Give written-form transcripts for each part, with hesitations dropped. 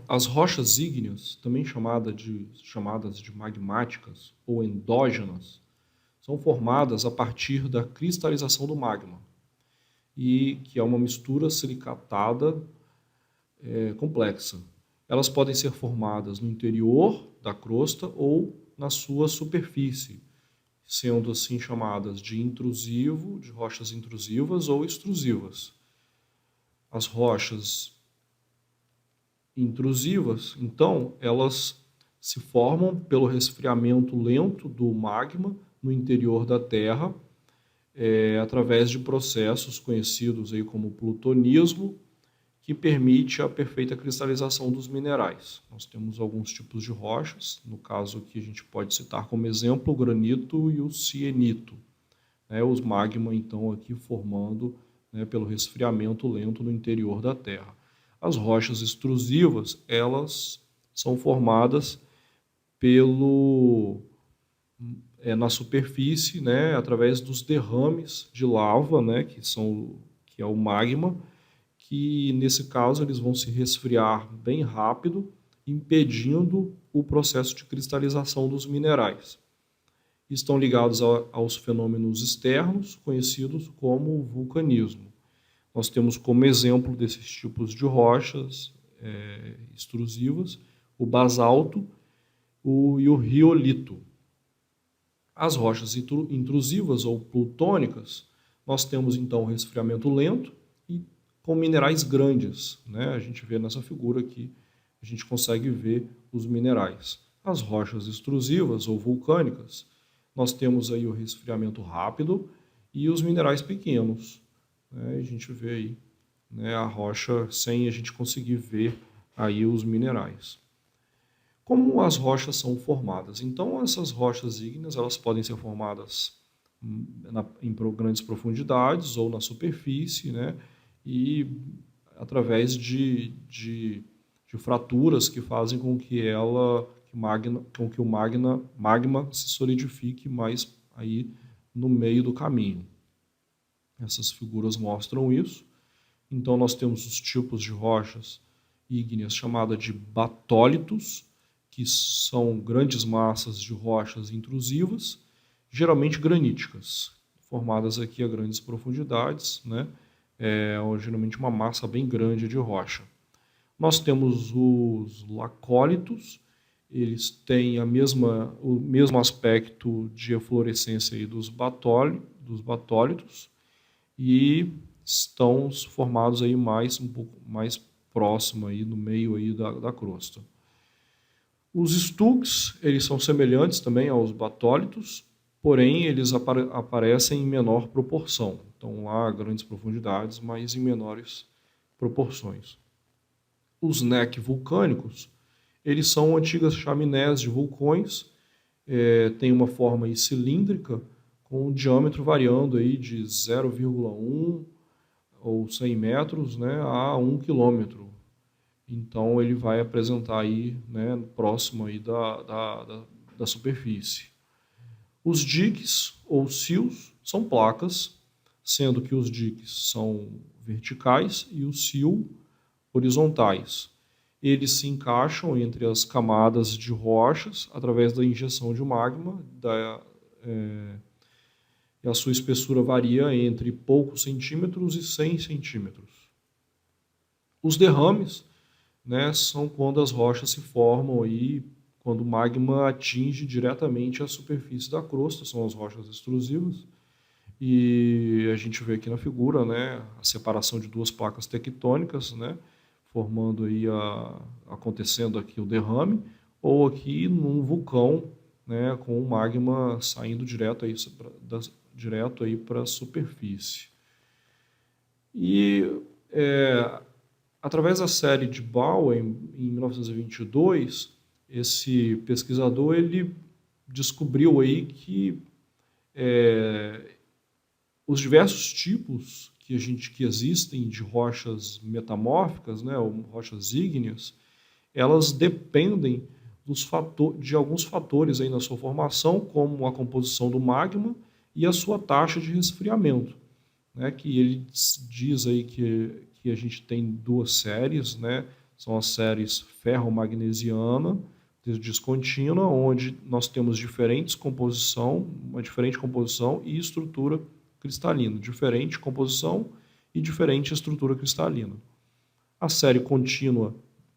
As rochas ígneas, também chamadas de magmáticas ou endógenas, são formadas a partir da cristalização do magma, e que é uma mistura silicatada complexa. Elas podem ser formadas no interior da crosta ou na sua superfície, sendo assim chamadas de rochas intrusivas ou extrusivas. As rochas intrusivas, então, elas se formam pelo resfriamento lento do magma no interior da Terra, através de processos conhecidos aí como plutonismo, que permite a perfeita cristalização dos minerais. Nós temos alguns tipos de rochas, no caso que a gente pode citar como exemplo o granito e o sienito. Os magma, então, aqui formando pelo resfriamento lento no interior da Terra. As rochas extrusivas, elas são formadas na superfície, através dos derrames de lava, que é o magma, que nesse caso eles vão se resfriar bem rápido, impedindo o processo de cristalização dos minerais. Estão ligados aos fenômenos externos, conhecidos como vulcanismo. Nós temos como exemplo desses tipos de rochas extrusivas o basalto e o riolito. As rochas intrusivas ou plutônicas, nós temos então resfriamento lento e com minerais grandes. A gente vê nessa figura aqui, a gente consegue ver os minerais. As rochas extrusivas ou vulcânicas, nós temos aí o resfriamento rápido e os minerais pequenos. A gente vê aí a rocha sem a gente conseguir ver aí os minerais. Como as rochas são formadas? Então, essas rochas ígneas, elas podem ser formadas em grandes profundidades ou na superfície, e através de fraturas que fazem com que o magma se solidifique mais aí no meio do caminho. Essas figuras mostram isso. Então, nós temos os tipos de rochas ígneas chamadas de batólitos, que são grandes massas de rochas intrusivas, geralmente graníticas, formadas aqui a grandes profundidades, geralmente uma massa bem grande de rocha. Nós temos os lacólitos, eles têm o mesmo aspecto de eflorescência aí dos batólitos e estão formados aí um pouco mais próximo aí no meio aí da crosta. Os estuques, eles são semelhantes também aos batólitos, porém eles aparecem em menor proporção. Então lá há grandes profundidades, mas em menores proporções. Os neck vulcânicos, eles são antigas chaminés de vulcões, têm uma forma aí cilíndrica, com um diâmetro variando aí de 0,1 ou 100 metros a 1 quilômetro. Então ele vai apresentar aí, próximo aí da superfície. Os diques ou silos são placas, sendo que os diques são verticais e o sil horizontais. Eles se encaixam entre as camadas de rochas através da injeção de magma, e a sua espessura varia entre poucos centímetros e 100 centímetros. Os derrames são quando as rochas se formam aí, quando o magma atinge diretamente a superfície da crosta, são as rochas extrusivas. E a gente vê aqui na figura a separação de duas placas tectônicas, formando aí acontecendo aqui o derrame, ou aqui num vulcão, com o magma saindo direto aí para a superfície. E através da série de Bowen, em 1922, esse pesquisador ele descobriu aí que os diversos tipos que existem de rochas metamórficas, ou rochas ígneas, elas dependem de alguns fatores aí na sua formação, como a composição do magma e a sua taxa de resfriamento, que ele diz aí que a gente tem duas séries, são as séries ferro-magnesiana descontínua, onde nós temos uma diferente composição e estrutura cristalina, diferente composição e diferente estrutura cristalina. A série contínua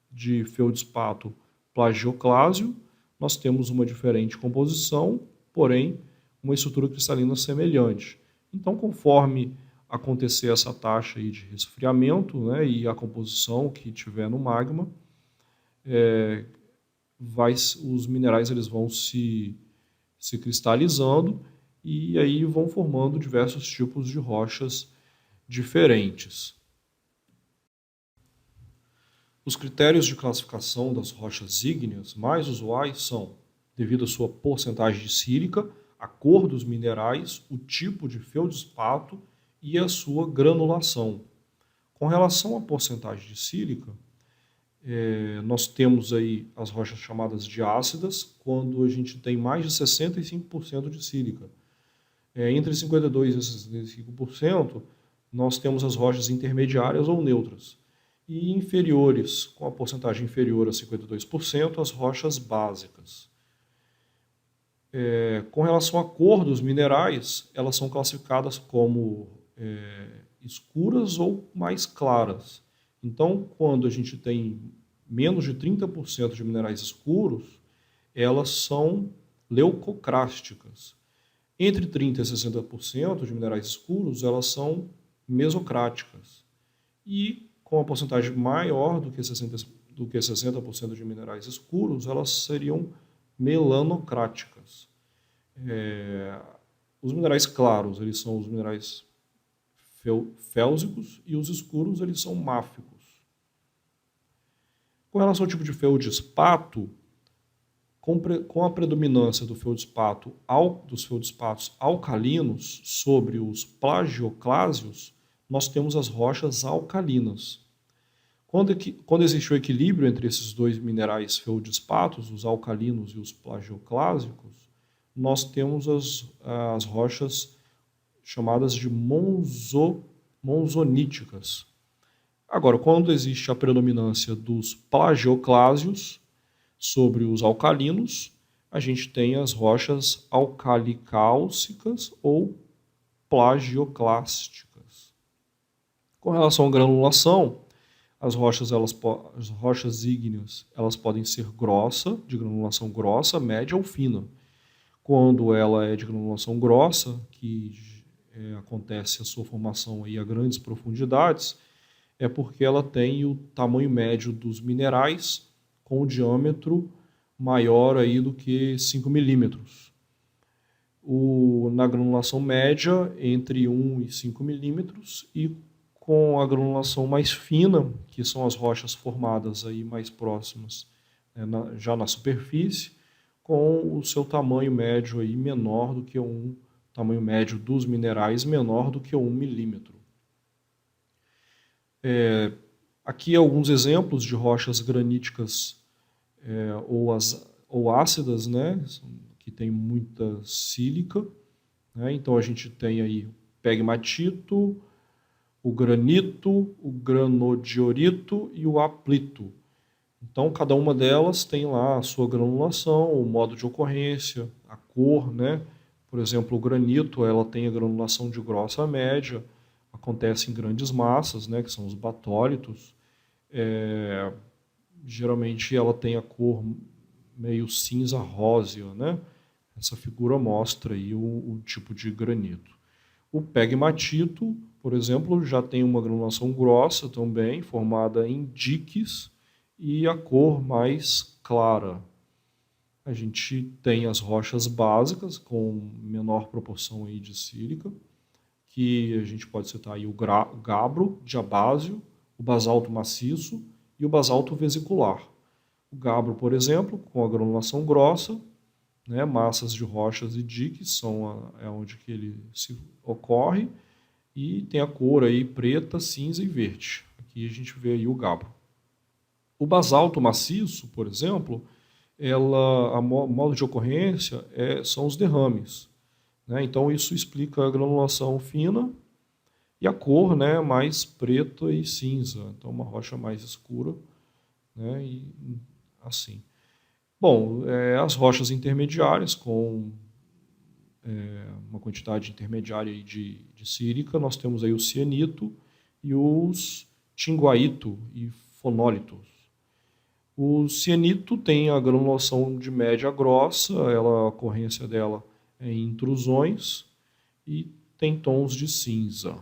de feldspato plagioclásio, nós temos uma diferente composição, porém uma estrutura cristalina semelhante. Então, conforme acontecer essa taxa aí de resfriamento, né, e a composição que tiver no magma, os minerais eles vão se cristalizando e aí vão formando diversos tipos de rochas diferentes. Os critérios de classificação das rochas ígneas mais usuais são, devido à sua porcentagem de sílica, a cor dos minerais, o tipo de feldspato e a sua granulação. Com relação à porcentagem de sílica, nós temos aí as rochas chamadas de ácidas, quando a gente tem mais de 65% de sílica. Entre 52% e 65%, nós temos as rochas intermediárias ou neutras. E inferiores, com a porcentagem inferior a 52%, as rochas básicas. Com relação à cor dos minerais, elas são classificadas como escuras ou mais claras. Então, quando a gente tem menos de 30% de minerais escuros, elas são leucocrásticas. Entre 30% e 60% de minerais escuros, elas são mesocráticas. E com a porcentagem maior do que 60% de minerais escuros, elas seriam melanocráticas. Os minerais claros, eles são os minerais félsicos e os escuros, eles são máficos. Com relação ao tipo de feldspato, com a predominância dos feldspatos alcalinos sobre os plagioclásios, nós temos as rochas alcalinas. Quando existe o equilíbrio entre esses dois minerais feldspatos, os alcalinos e os plagioclásicos, nós temos as rochas chamadas de monzoníticas. Agora, quando existe a predominância dos plagioclásios sobre os alcalinos, a gente tem as rochas alcalicálcicas ou plagioclásticas. Com relação à granulação, as rochas ígneas elas podem ser de granulação grossa, média ou fina. Quando ela é de granulação grossa, que acontece a sua formação aí a grandes profundidades, é porque ela tem o tamanho médio dos minerais com o diâmetro maior aí do que 5 milímetros. Na granulação média, entre 1 e 5 milímetros, e com a granulação mais fina, que são as rochas formadas aí mais próximas, já na superfície, com o seu tamanho médio aí menor do que tamanho médio dos minerais menor do que 1 milímetro. Aqui alguns exemplos de rochas graníticas ou ácidas, né, que tem muita sílica. Né? Então a gente tem aí o pegmatito, o granito, o granodiorito e o aplito. Então cada uma delas tem lá a sua granulação, o modo de ocorrência, a cor, né? Por exemplo, o granito ela tem a granulação de grossa a média, acontece em grandes massas, né, que são os batólitos. Geralmente ela tem a cor meio cinza rósea, né? Essa figura mostra aí o tipo de granito. O pegmatito, por exemplo, já tem uma granulação grossa também, formada em diques, e a cor mais clara. A gente tem as rochas básicas, com menor proporção aí de sílica, que a gente pode citar aí o gabro, diabásio, o basalto maciço e o basalto vesicular. O gabro, por exemplo, com a granulação grossa, né, massas de rochas e diques é onde que ele se ocorre, e tem a cor aí preta, cinza e verde. Aqui a gente vê aí o gabro. O basalto maciço, por exemplo, a modo de ocorrência são os derrames. Né? Então isso explica a granulação fina e a cor, né, mais preta e cinza. Então uma rocha mais escura né? E assim. Bom, as rochas intermediárias com uma quantidade intermediária aí de sílica, nós temos aí o cianito e os tinguaíto e fonólitos. O cianito tem a granulação de média a grossa, a ocorrência dela é em intrusões e tem tons de cinza.